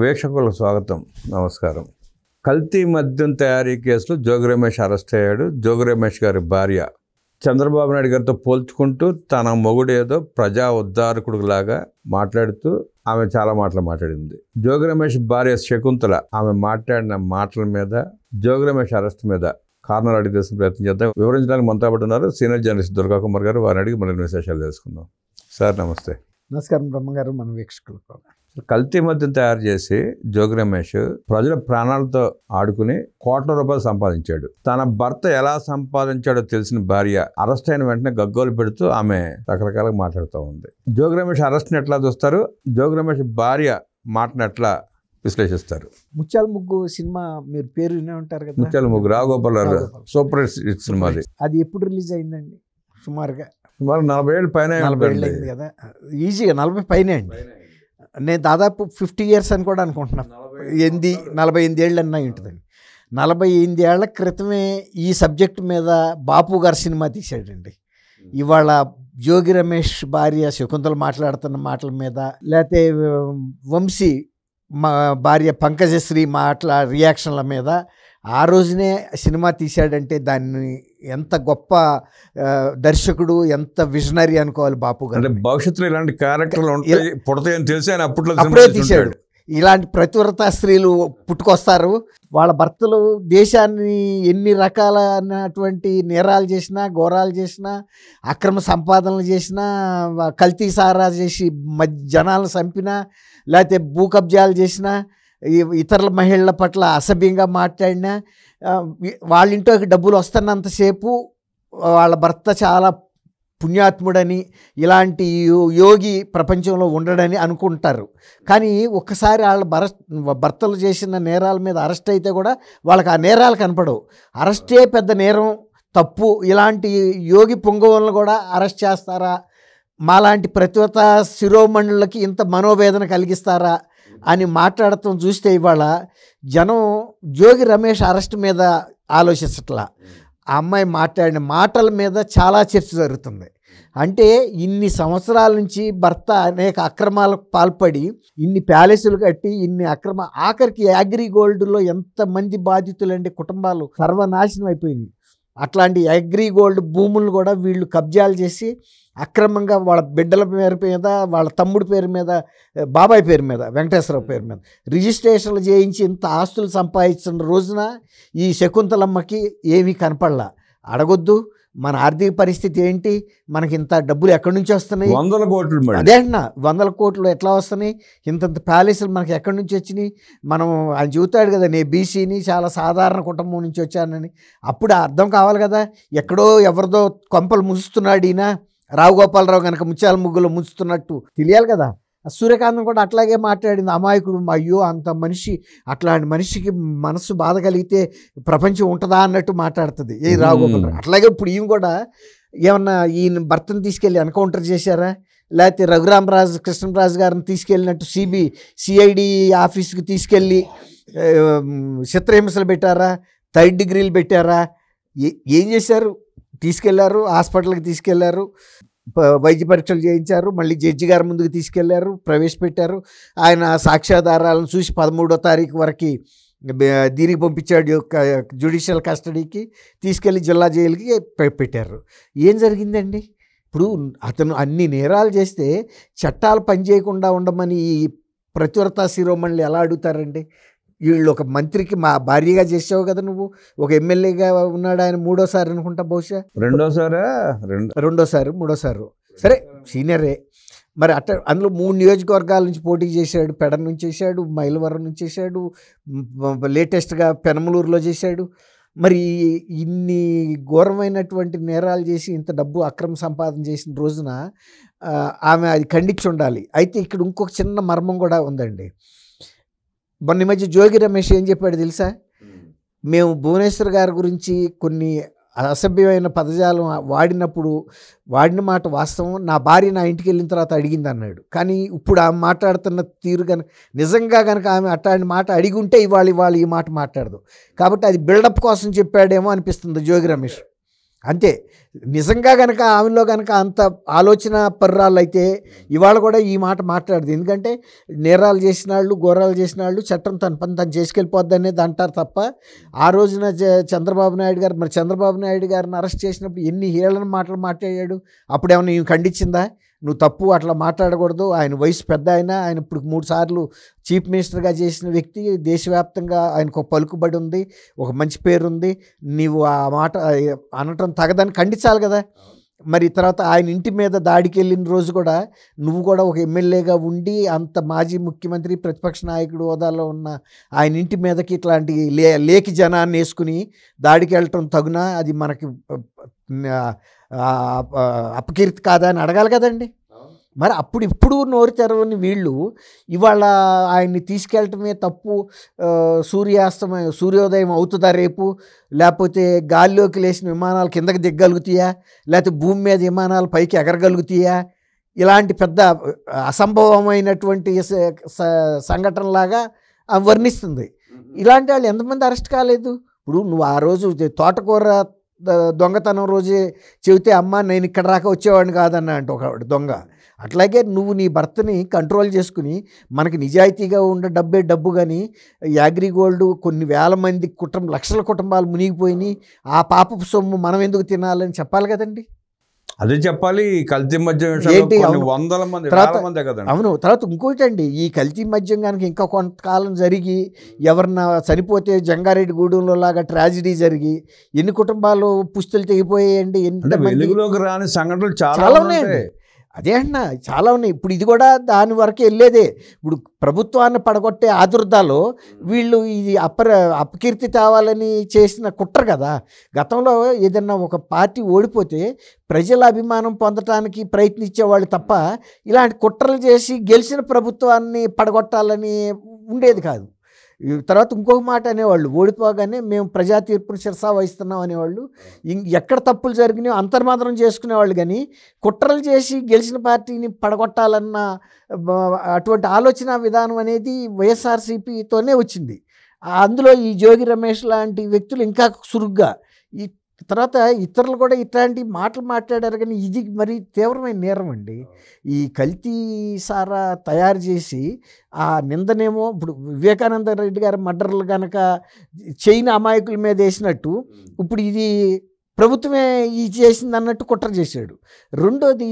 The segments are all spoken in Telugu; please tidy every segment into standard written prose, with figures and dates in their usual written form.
వీక్షకులకు స్వాగతం, నమస్కారం. కల్తీ మద్యం తయారీ కేసులో జోగి రమేష్ అరెస్ట్ అయ్యాడు. జోగి రమేష్ గారి భార్య చంద్రబాబు నాయుడు గారితో పోల్చుకుంటూ తన మొగుడు ఏదో ప్రజా ఉద్ధారకుడు లాగా మాట్లాడుతూ ఆమె చాలా మాటలు మాట్లాడింది. జోగి రమేష్ భార్య శకుంతల ఆమె మాట్లాడిన మాటల మీద, జోగి రమేష్ అరెస్ట్ మీద కారణాలు అడిగి తెలుసుకునే ప్రయత్నం చేద్దాం. వివరించడానికి మనతో పాటు ఉన్నారు సీనియర్ జర్నలిస్ట్ దుర్గా కుమార్ గారు. వారిని అడిగి మరిన్ని విశేషాలు తెలుసుకుందాం. సార్ నమస్తే. నమస్కారం బ్రహ్మగారు, మన వీక్షకులకు. కల్తీ మద్యం తయారు చేసి జోగి రమేష్ ప్రజల ప్రాణాలతో ఆడుకుని కోట్ల రూపాయలు సంపాదించాడు. తన భర్త ఎలా సంపాదించాడో తెలిసిన భార్య అరెస్ట్ అయిన వెంటనే గగ్గోలు పెడుతూ ఆమె రకరకాలుగా మాట్లాడుతూ ఉంది. జోగి రమేష్ అరెస్ట్ని ఎట్లా చూస్తారు? జోగి రమేష్ భార్య మాటను ఎట్లా విశ్లేషిస్తారు? ముత్యాల ముగ్గు సినిమా మీరు పేరు వినే ఉంటారు కదా. ముత్యాల ముగ్గు రాఘగోపాల్ సూపర్ హిట్ సినిమాది. అది ఎప్పుడు రిలీజ్ అయిందండి? సుమారు 40 ఏళ్ళు పైన. 40 ఏళ్ళు అయింది కదా, ఈజీగా 40 పైనే అండి. నేను దాదాపు 50 years అని కూడా అనుకుంటున్నాను. 48 ఏళ్ళు అన్నా ఉంటుందండి. 48 ఏళ్ల క్రితమే ఈ సబ్జెక్ట్ మీద బాపు గారు సినిమా తీశాడండి. ఇవాళ జోగి రమేష్ భార్య శకుంతల మాట్లాడుతున్న మాటల మీద, లేకపోతే వంశీ భార్య పంకజశ్రీ రియాక్షన్ల మీద ఆ రోజునే సినిమా తీశాడంటే దాన్ని ఎంత గొప్ప దర్శకుడు, ఎంత విజనరీ అనుకోవాలి బాపు గారు. భవిష్యత్తులో ఇలాంటి క్యారెక్టర్లు పుడతాయని తెలిసి ఆయన అప్పుడే తీశాడు. ఇలాంటి ప్రతివ్రత స్త్రీలు పుట్టుకొస్తారు. వాళ్ళ భర్తలు దేశాన్ని ఎన్ని రకాలైనటువంటి నేరాలు చేసినా, ఘోరాలు చేసినా, అక్రమ సంపాదనలు చేసినా, కల్తీ సారా చేసి జనాలను చంపినా, లేకపోతే భూ కబ్జాలు చేసినా, ఇతరుల మహిళల పట్ల అసభ్యంగా మాట్లాడినా, వాళ్ళ ఇంట్లోకి డబ్బులు వస్తున్నంతసేపు వాళ్ళ భర్త చాలా పుణ్యాత్ముడని, ఇలాంటి యోగి ప్రపంచంలో ఉండడని అనుకుంటారు. కానీ ఒక్కసారి వాళ్ళ భర్తలు చేసిన నేరాల మీద అరెస్ట్ అయితే కూడా వాళ్ళకి ఆ నేరాలు కనపడవు. అరెస్టే పెద్ద నేరం, తప్పు. ఇలాంటి యోగి పొంగవులను కూడా అరెస్ట్ చేస్తారా? మాలాంటి ప్రతివత శిరోమణులకి ఇంత మనోవేదన కలిగిస్తారా అని మాట్లాడటం చూస్తే ఇవాళ జనం జోగి రమేష్ అరెస్ట్ మీద ఆలోచించట్లా, ఆ అమ్మాయి మాట్లాడిన మాటల మీద చాలా చర్చ జరుగుతుంది. అంటే ఇన్ని సంవత్సరాల నుంచి భర్త అనేక అక్రమాలకు పాల్పడి, ఇన్ని ప్యాలెస్లు కట్టి, ఇన్ని ఆఖరికి అగ్రిగోల్డ్లో ఎంతమంది బాధితులండి, కుటుంబాలు సర్వనాశనం అయిపోయింది. అట్లాంటి అగ్రిగోల్డ్ భూములను కూడా వీళ్ళు కబ్జాలు చేసి అక్రమంగా వాళ్ళ బిడ్డల పేరు మీద, వాళ్ళ తమ్ముడి పేరు మీద, బాబాయ్ పేరు మీద, వెంకటేశ్వరరావు పేరు మీద రిజిస్ట్రేషన్లు చేయించి ఇంత ఆస్తులు సంపాదించిన రోజున ఈ శకుంతలమ్మకి ఏమీ కనపడలా. అడగొద్దు, మన ఆర్థిక పరిస్థితి ఏంటి, మనకి ఇంత డబ్బులు ఎక్కడి నుంచి వస్తున్నాయి? 100 కోట్లు. అదే అంటున్నా, 100 కోట్లు ఎట్లా వస్తున్నాయి? ఇంతంత ప్యాలెస్లు మనకి ఎక్కడి నుంచి వచ్చినాయి? మనం ఆయన చెబుతాడు కదా, నేను బీసీని, చాలా సాధారణ కుటుంబం నుంచి వచ్చానని. అప్పుడు అర్థం కావాలి కదా, ఎక్కడో ఎవరిదో కొంపలు ముంచుతున్నాడు ఈయన. రావుగోపాలరావు కనుక ముత్యాల ముగ్గులో ముంచుతున్నట్టు తెలియాలి కదా. సూర్యకాంతం కూడా అట్లాగే మాట్లాడింది. అమాయకుడు, అయ్యో అంత మనిషి, అట్లాంటి మనిషికి మనసు బాధ కలిగితే ప్రపంచం ఉంటుందా అన్నట్టు మాట్లాడుతుంది ఏ రావుగోపాలరావు. అట్లాగే ఇప్పుడు ఈయన కూడా ఏమన్నా ఈయన భర్తను తీసుకెళ్ళి ఎన్కౌంటర్ చేశారా? లేకపోతే రఘురామరాజు కృష్ణరాజు గారిని తీసుకెళ్ళినట్టు సిఐడి ఆఫీస్కి తీసుకెళ్ళి చిత్రహింసలు పెట్టారా? 3rd డిగ్రీలు పెట్టారా? ఏం చేశారు? తీసుకెళ్లారు, హాస్పిటల్కి తీసుకెళ్లారు, వైద్య పరీక్షలు చేయించారు, మళ్ళీ జడ్జి గారి ముందుకు తీసుకెళ్లారు, ప్రవేశపెట్టారు. ఆయన సాక్ష్యాధారాలను చూసి 13వ తారీఖు వరకు దీనికి పంపించాడు, జ్యుడిషియల్ కస్టడీకి తీసుకెళ్ళి జిల్లా జైలుకి పెట్టారు. ఏం జరిగిందండి? ఇప్పుడు అతను అన్ని నేరాలు చేస్తే చట్టాలు పనిచేయకుండా ఉండమని ఈ ప్రతివ్రత శిరోమణులు ఎలా అడుగుతారండి? వీళ్ళు ఒక మంత్రికి మా భార్యగా చేసావు కదా, నువ్వు ఒక ఎమ్మెల్యేగా ఉన్నాడు ఆయన, 3వ అనుకుంటా, బహుశా 2వ మూడోసారి, సరే సీనియరే. మరి అందులో 3 నియోజకవర్గాల నుంచి పోటీ చేశాడు. పెడ నుంచి చేశాడు, మైలవరం నుంచి చేశాడు, లేటెస్ట్గా పెనమలూరులో చేశాడు. మరి ఇన్ని ఘోరమైనటువంటి నేరాలు చేసి ఇంత డబ్బు అక్రమ సంపాదన చేసిన రోజున ఆమె అది ఖండించి ఉండాలి. అయితే ఇక్కడ ఇంకొక చిన్న మర్మం కూడా ఉందండి. మొన్న మధ్య జోగి రమేష్ ఏం చెప్పాడు తెలుసా? మేము భువనేశ్వర్ గారి గురించి కొన్ని అసభ్యమైన పదజాలం వాడిన మాట వాస్తవం. నా భార్య నా ఇంటికి వెళ్ళిన తర్వాత అడిగింది అన్నాడు. కానీ ఇప్పుడు ఆమె మాట్లాడుతున్న తీరు కనుక నిజంగా కనుక ఆమె అట్లాంటి మాట అడిగి ఉంటే ఇవాళ ఈ మాట మాట్లాడదు. కాబట్టి అది బిల్డప్ కోసం చెప్పాడేమో అనిపిస్తుంది జోగి రమేష్. అంతే. నిజంగా గనక ఆమెలో గనక అంత ఆలోచన పర్రాలు అయితే ఇవాళ కూడా ఈ మాట మాట్లాడదు. ఎందుకంటే నేరాలు చేసిన వాళ్ళు, ఘోరాలు చేసిన వాళ్ళు చట్టం తన పని తను చేసుకెళ్ళిపోద్ది అనేది అంటారు తప్ప, ఆ రోజున చంద్రబాబు నాయుడు గారు, మరి చంద్రబాబు నాయుడు గారిని అరెస్ట్ చేసినప్పుడు ఎన్ని హేళన మాటలు మాట్లాడాడు. అప్పుడేమన్నా ఈమె ఖండించిందా? నువ్వు తప్పు, అట్లా మాట్లాడకూడదు. ఆయన వయసు పెద్ద, ఆయన ఇప్పుడు 3 సార్లు చీఫ్ మినిస్టర్గా చేసిన వ్యక్తి, దేశవ్యాప్తంగా ఆయనకు ఒక పలుకుబడి ఉంది, ఒక మంచి పేరుంది, నీవు ఆ మాట అనటం తగదని ఖండించాలి కదా. మరి తర్వాత ఆయన ఇంటి మీద దాడికి వెళ్ళిన రోజు కూడా నువ్వు కూడా ఒక ఎమ్మెల్యేగా ఉండి అంత మాజీ ముఖ్యమంత్రి, ప్రతిపక్ష నాయకుడు హోదాలో ఉన్న ఆయన ఇంటి మీదకి ఇట్లాంటి లేఖి జనాన్ని వేసుకుని దాడికి వెళ్ళటం తగునా? అది మనకి అపకీర్తి కాదా అని అడగాలి కదండి. మరి అప్పుడు ఇప్పుడు నోరు తెరవని వీళ్ళు ఇవాళ ఆయన్ని తీసుకెళ్ళటమే తప్పు, సూర్యోదయం అవుతుందా రేపు, లేకపోతే గాల్లోకి లేచిన విమానాలు కిందకి దిగ్గలుగుతాయా, లేకపోతే భూమి మీద విమానాలు పైకి ఎగరగలుగుతాయా, ఇలాంటి పెద్ద అసంభవమైనటువంటి సంఘటనలాగా వర్ణిస్తుంది. ఇలాంటి వాళ్ళు ఎంతమంది అరెస్ట్ కాలేదు? ఇప్పుడు నువ్వు ఆ రోజు తోటకూర దొంగతనం రోజే చెబితే అమ్మ నేను ఇక్కడ రాక వచ్చేవాడిని కాదన్న అంటే ఒక దొంగ. అట్లాగే నువ్వు నీ భర్తని కంట్రోల్ చేసుకుని, మనకి నిజాయితీగా ఉండే డబ్బే డబ్బు, కానీ అగ్రిగోల్డ్ కొన్ని వేల మంది లక్షల కుటుంబాలు మునిగిపోయినాయి, ఆ పాపపు సొమ్ము మనం ఎందుకు తినాలని చెప్పాలి కదండి. అదే చెప్పాలి. కల్తీ మద్యం వందల మంది కదండి. అవును. తర్వాత ఇంకోటి అండి, ఈ కల్తీ మద్యం కనుక ఇంకా కొంతకాలం జరిగి ఎవరన్నా చనిపోతే జంగారెడ్డిగూడెంలో లాగా ట్రాజిడీ జరిగి ఎన్ని కుటుంబాలు పుస్తులు తెగిపోయాయండి. వెలుగులోకి రాని సంఘటనలు చాలా ఉన్నాయండి. అదే అన్నా, చాలా ఉన్నాయి. ఇప్పుడు ఇది కూడా దాని వరకు వెళ్ళేదే. ఇప్పుడు ప్రభుత్వాన్ని పడగొట్టే ఆదుర్దాలో వీళ్ళు ఇది అపకీర్తి తేవాలని చేసిన కుట్ర కదా. గతంలో ఏదన్నా ఒక పార్టీ ఓడిపోతే ప్రజల అభిమానం పొందటానికి ప్రయత్నించేవాళ్ళు తప్ప ఇలాంటి కుట్రలు చేసి గెలిచిన ప్రభుత్వాన్ని పడగొట్టాలని ఉండేది కాదు. తర్వాత ఇంకొక మాట అనేవాళ్ళు, ఓడిపోగానే మేము ప్రజా తీర్పును శిరసా వహిస్తున్నాం అనేవాళ్ళు. ఎక్కడ తప్పులు జరిగినాయో అంతర్మాత్రం చేసుకునేవాళ్ళు, కానీ కుట్రలు చేసి గెలిచిన పార్టీని పడగొట్టాలన్న అటువంటి ఆలోచన విధానం అనేది వైఎస్ఆర్సీపీతోనే వచ్చింది. అందులో ఈ జోగి రమేష్ లాంటి వ్యక్తులు ఇంకా సురుగ్గా, ఈ తర్వాత ఇతరులు కూడా ఇట్లాంటి మాటలు మాట్లాడారు. కానీ ఇది మరి తీవ్రమైన నేరం అండి. ఈ కల్తీ సారా తయారు చేసి ఆ నిందనేమో ఇప్పుడు వివేకానంద రెడ్డి గారి మర్డర్లు కనుక చైనా అమాయకుల మీద వేసినట్టు ఇప్పుడు ఇది ప్రభుత్వమే ఈ చేసింది అన్నట్టు కుట్ర చేశాడు. రెండోది,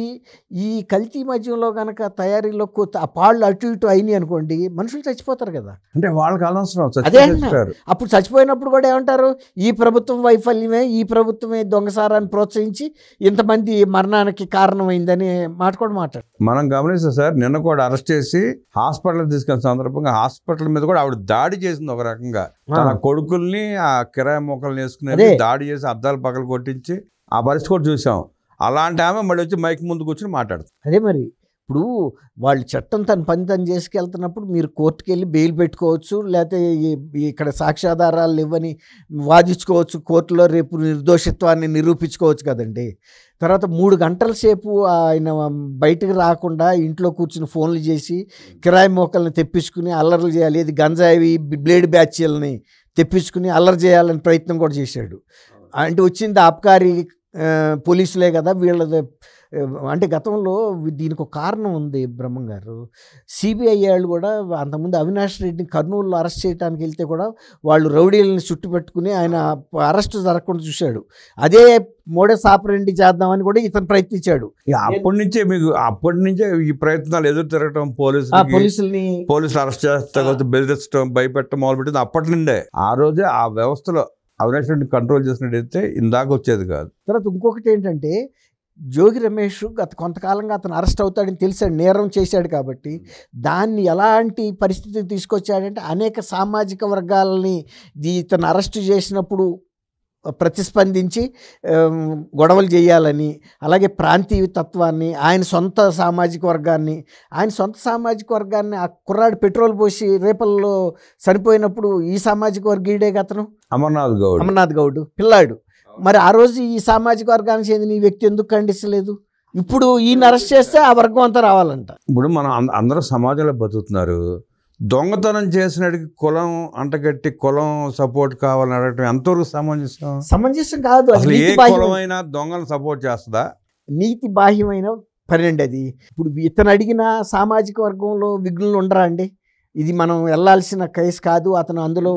ఈ కల్తీ మద్యంలో కనుక తయారీలో ఆ పాళ్ళు అటు ఇటు అయినాయి అనుకోండి, మనుషులు చచ్చిపోతారు కదా. అంటే వాళ్ళకి అనవసరం. అదే అప్పుడు చచ్చిపోయినప్పుడు కూడా ఏమంటారు, ఈ ప్రభుత్వం వైఫల్యమే, ఈ ప్రభుత్వమే దొంగసారాన్ని ప్రోత్సహించి ఇంతమంది మరణానికి కారణమైందని మాట కూడా మాట్లాడు. మనం గమనిస్తాం సార్, నిన్న కూడా అరెస్ట్ చేసి హాస్పిటల్ తీసుకెళ్ళిన సందర్భంగా హాస్పిటల్ మీద కూడా ఆవిడ దాడి చేసింది. ఒక రకంగా తన కొడుకుల్ని ఆ కిరాయి మొక్కల్ని వేసుకుని దాడి చేసి అద్దాలు పగలు కొట్టించి ఆ పరిస్థితి కూడా చూసాం. అలాంటి ఆమె మళ్ళీ వచ్చి మైక్ ముందు కూర్చొని మాట్లాడుతుంది. అదే మరి ఇప్పుడు వాళ్ళు చట్టం తన పని తను చేసుకెళ్తున్నప్పుడు మీరు కోర్టుకు వెళ్ళి బెయిల్ పెట్టుకోవచ్చు, లేకపోతే ఇక్కడ సాక్ష్యాధారాలు ఇవ్వని వాదించుకోవచ్చు, కోర్టులో రేపు నిర్దోషిత్వాన్ని నిరూపించుకోవచ్చు కదండి. తర్వాత 3 గంటల సేపు ఆయన బయటకు రాకుండా ఇంట్లో కూర్చుని ఫోన్లు చేసి కిరాయి మోకల్ని తెప్పించుకుని అల్లర్లు చేయాలి, ఇది గంజాయి బ్లేడ్ బ్యాచ్లని తెప్పించుకుని అల్లరి చేయాలని ప్రయత్నం కూడా చేశాడు. అంటే వచ్చింది ఆబ్కారీ పోలీసులే కదా వీళ్ళది. అంటే గతంలో దీనికి ఒక కారణం ఉంది బ్రహ్మం గారు. సిబిఐ వాళ్ళు కూడా అంతకుముందు అవినాష్ రెడ్డిని కర్నూలులో అరెస్ట్ చేయడానికి వెళ్తే కూడా వాళ్ళు రౌడీలను చుట్టు పెట్టుకుని ఆయన అరెస్ట్ జరగకుండా చూశాడు. అదే మోడస్ ఆపరెండి చేద్దామని కూడా ఇతను ప్రయత్నించాడు. అప్పటి నుంచే ఈ ప్రయత్నాలు ఎదురు తిరగటం, పోలీసులు అరెస్ట్ చేస్తా బెదిరించడం, భయపెట్టడం మొదలుపెట్టింది అప్పటి నుండే. ఆ రోజే ఆ వ్యవస్థలో అవినాష్ రెడ్డిని కంట్రోల్ చేసినట్టయితే ఇందాక వచ్చేది కాదు. తర్వాత ఇంకొకటి ఏంటంటే, జోగి రమేష్ గత కొంతకాలంగా అతను అరెస్ట్ అవుతాడని తెలిసాడు, నేరం చేశాడు కాబట్టి దాన్ని ఎలాంటి పరిస్థితికి తీసుకొచ్చాడంటే అనేక సామాజిక వర్గాలని ఇతను అరెస్ట్ చేసినప్పుడు ప్రతిస్పందించి గొడవలు చేయాలని, అలాగే ప్రాంతీయ తత్వాన్ని, ఆయన సొంత సామాజిక వర్గాన్ని ఆ కుర్రాడు పెట్రోల్ పోసి రేపల్లో చనిపోయినప్పుడు ఈ సామాజిక వర్గీయుడే అతను అమర్నాథ్ గౌడ్ పిల్లాడు. మరి ఆ రోజు ఈ సామాజిక వర్గానికి చెందిన ఈ వ్యక్తి ఎందుకు ఖండించలేదు? ఇప్పుడు ఈయన అరెస్ట్ చేస్తే ఆ వర్గం అంతా రావాలంట. ఇప్పుడు మనం అందరూ సమాజంలో బతుకుతున్నారు. దొంగతనం చేసినడికి కులం అంటగట్టి కులం సపోర్ట్ కావాలని అడగటం ఎంతవరకు సమంజసం కాదు. అసలు ఏ కులమైనా దొంగలను సపోర్ట్ చేస్తుందా? నీతి బాహ్యమైన పని అండి అది. ఇప్పుడు ఇతను అడిగిన సామాజిక వర్గంలో విఘ్నులు ఉండరా అండి? ఇది మనం వెళ్ళాల్సిన కేసు కాదు. అతను అందులో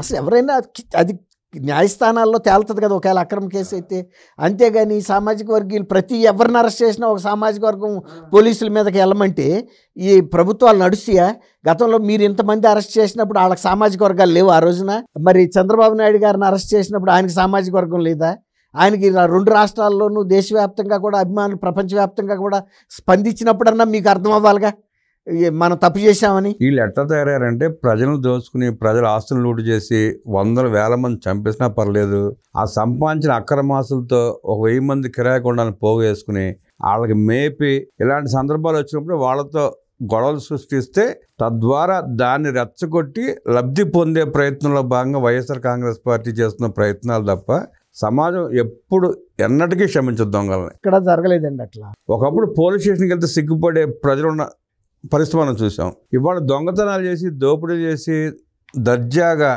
అసలు ఎవరైనా అది న్యాయస్థానాల్లో తేలుతుంది కదా ఒకవేళ అక్రమ కేసు అయితే. అంతేగాని సామాజిక వర్గీయులు ఎవరిని అరెస్ట్ చేసినా ఒక సామాజిక వర్గం పోలీసుల మీదకి వెళ్ళమంటే ఈ ప్రభుత్వాలు నడుస్తాయా? గతంలో మీరు ఇంతమంది అరెస్ట్ చేసినప్పుడు వాళ్ళకి సామాజిక వర్గాలు లేవు ఆ రోజున. మరి చంద్రబాబు నాయుడు గారిని అరెస్ట్ చేసినప్పుడు ఆయనకి సామాజిక వర్గం లేదా? ఆయనకి 2 రాష్ట్రాల్లోనూ దేశవ్యాప్తంగా కూడా అభిమానులు ప్రపంచవ్యాప్తంగా కూడా స్పందించినప్పుడన్నా మీకు అర్థం అవ్వాలిగా మనం తప్పు చేశామని. వీళ్ళు ఎట్లా తయారయ్యారంటే ప్రజలను దోచుకుని ప్రజల ఆస్తులు లూటు చేసి వందల వేల మంది చంపేసినా పర్లేదు, ఆ సంపాదించిన అక్రమాసులతో 1000 మంది కిరాయి కొండలను పోగేసుకుని వాళ్ళకి మేపి ఇలాంటి సందర్భాలు వచ్చినప్పుడు వాళ్ళతో గొడవలు సృష్టిస్తే తద్వారా దాన్ని రెచ్చగొట్టి లబ్ధి పొందే ప్రయత్నంలో భాగంగా వైఎస్ఆర్ కాంగ్రెస్ పార్టీ చేస్తున్న ప్రయత్నాలు తప్ప సమాజం ఎప్పుడు ఎన్నటికీ క్షమించదు దొంగలని. ఇక్కడ జరగలేదండి అట్లా. ఒకప్పుడు పోలీస్ స్టేషన్కి వెళ్తే సిగ్గుపడే ప్రజలున్న పరిస్థితి మనం చూసాం. ఇవాళ దొంగతనాలు చేసి దోపిడీ చేసి దర్జాగా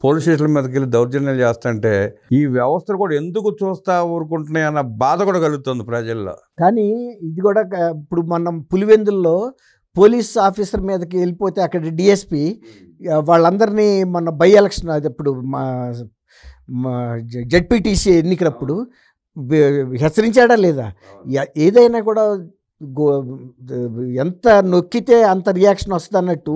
పోలీస్ స్టేషన్ల మీదకి వెళ్ళి దౌర్జన్యాలు చేస్తుంటే ఈ వ్యవస్థలు కూడా ఎందుకు చూస్తా ఊరుకుంటున్నాయి అన్న బాధ కూడా కలుగుతుంది ప్రజల్లో. కానీ ఇది కూడా ఇప్పుడు మనం పులివెందుల్లో పోలీస్ ఆఫీసర్ మీదకి వెళ్ళిపోతే అక్కడ డిఎస్పి వాళ్ళందరినీ మన బై ఎలక్షన్ అది ఇప్పుడు మా జెడ్పీటీసీ ఎన్నికలప్పుడు హెచ్చరించాడా లేదా? ఏదైనా కూడా ఎంత నొక్కితే అంత రియాక్షన్ వస్తుంది అన్నట్టు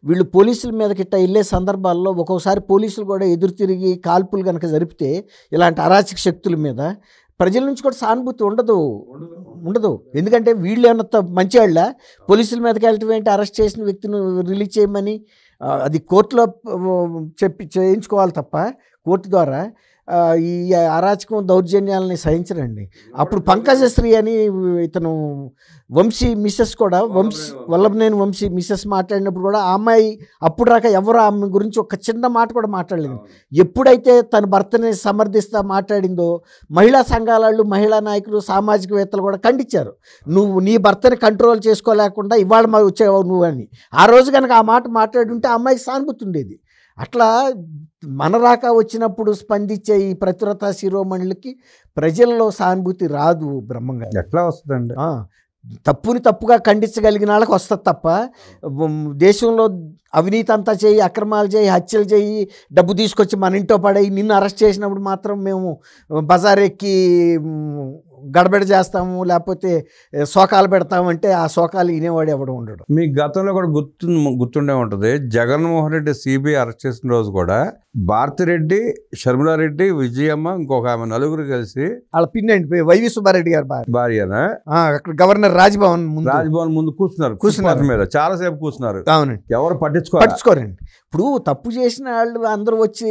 వీళ్ళు పోలీసుల మీదకి ఇట్లా వెళ్ళే సందర్భాల్లో ఒక్కోసారి పోలీసులు కూడా ఎదురు తిరిగి కాల్పులు కనుక జరిపితే ఇలాంటి అరాచక శక్తుల మీద ప్రజల నుంచి కూడా సానుభూతి ఉండదు. ఎందుకంటే వీళ్ళు ఏమన్నా మంచివాళ్ళ పోలీసుల మీదకి వెళ్ళటం ఏంటి? అరెస్ట్ చేసిన వ్యక్తిని రిలీజ్ చేయమని అది కోర్టులో చేయించుకోవాలి తప్ప కోర్టు ద్వారా ఈ అరాచకం దౌర్జన్యాలని సహించరండి. అప్పుడు పంకజశ్రీ అని ఇతను వంశీ మిస్సెస్ కూడా వల్లభనేని వంశీ మిస్సెస్ మాట్లాడినప్పుడు కూడా ఆ అమ్మాయి అప్పుడు రాక ఎవరు ఆమె గురించి ఒక చిన్న మాట కూడా మాట్లాడలేదు. ఎప్పుడైతే తన భర్తని సమర్థిస్తా మాట్లాడిందో మహిళా సంఘాల వాళ్ళు, మహిళా నాయకులు, సామాజికవేత్తలు కూడా ఖండించారు. నువ్వు నీ భర్తని కంట్రోల్ చేసుకోలేకుండా ఇవాళ వచ్చావు నువ్వు అని. ఆ రోజు కనుక ఆ మాట మాట్లాడుంటే ఆ అమ్మాయికి సానుభూతి ఉండేది. అట్లా మన రాక వచ్చినప్పుడు స్పందించే ఈ ప్రతివ్రత శిరోమణులకి ప్రజల్లో సానుభూతి రాదు. బ్రహ్మంగా ఎట్లా వస్తుందండి? తప్పుని తప్పుగా ఖండించగలిగిన వాళ్ళకి వస్తుంది తప్ప దేశంలో అవినీతి అంతా చేయి, అక్రమాలు చేయి, హత్యలు చేయి, డబ్బు తీసుకొచ్చి మన ఇంట్లో పడేయి నిన్ను అరెస్ట్ చేసినప్పుడు మాత్రం మేము బజార్ ఎక్కి గడబెడ చేస్తాము లేకపోతే శోకాలు పెడతామంటే ఆ శోకాలు వినేవాడు ఎవడు ఉండడు. మీ గతంలో కూడా గుర్తుండే ఉంటుంది. జగన్మోహన్ రెడ్డి సిబిఐ అరెస్ట్ చేసిన రోజు కూడా భారతిరెడ్డి, షర్మిలారెడ్డి, విజయమ్మ, ఇంకొక ఆమె నలుగురు కలిసి వాళ్ళ పిన్నండి వైవి సుబ్బారెడ్డి గారు భార్యనా అక్కడ గవర్నర్ రాజ్భవన్ ముందు కూర్చున్నారు మీద చాలాసేపు కూర్చున్నారు. అవునండి. ఎవరు పట్టించుకోరండి. ఇప్పుడు తప్పు చేసిన వాళ్ళు అందరూ వచ్చి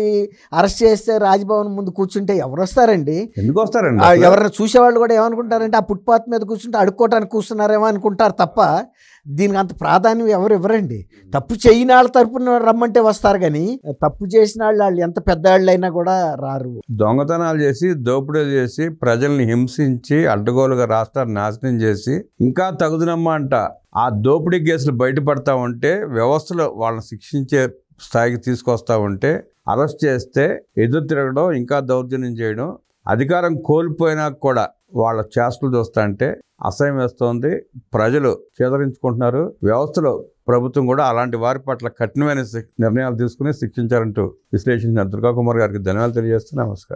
అరెస్ట్ చేస్తే రాజ్భవన్ ముందు కూర్చుంటే ఎవరు వస్తారండి? ఎందుకు వస్తారండి? ఎవరైనా చూసేవాళ్ళు కూడా ఏమనుకుంటారంటే ఆ ఫుట్పాత్ మీద కూర్చుంటే అడుక్కోవటానికి కూర్చున్నారేమో అనుకుంటారు తప్ప దీనికి అంత ప్రాధాన్యం ఎవరు ఇవ్వరండి. తప్పు చేయని వాళ్ళ తరపున రమ్మంటే వస్తారు కానీ తప్పు చేసిన వాళ్ళు ఎంత పెద్దవాళ్ళు అయినా కూడా రారు. దొంగతనాలు చేసి దోపిడీలు చేసి ప్రజల్ని హింసించి అడ్డగోలుగా రాష్ట్రాన్ని నాశనం చేసి ఇంకా తగుదనమ్మా అంట ఆ దోపిడీ కేసులు బయటపడతా ఉంటే వ్యవస్థలో వాళ్ళని శిక్షించే స్థాయికి తీసుకొస్తా ఉంటే అరెస్ట్ చేస్తే ఎదురు తిరగడం, ఇంకా దౌర్జన్యం చేయడం, అధికారం కోల్పోయినా కూడా వాళ్ళ చేష్టలు చూస్తా అంటే అసహ్యం వేస్తోంది. ప్రజలు చేదరించుకుంటున్నారు. వ్యవస్థలో ప్రభుత్వం కూడా అలాంటి వారి పట్ల కఠినమైన నిర్ణయాలు తీసుకుని శిక్షించారంటూ విశ్లేషించిన దుర్గా కుమార్ గారికి ధన్యవాదాలు తెలియజేస్తూ నమస్కారం.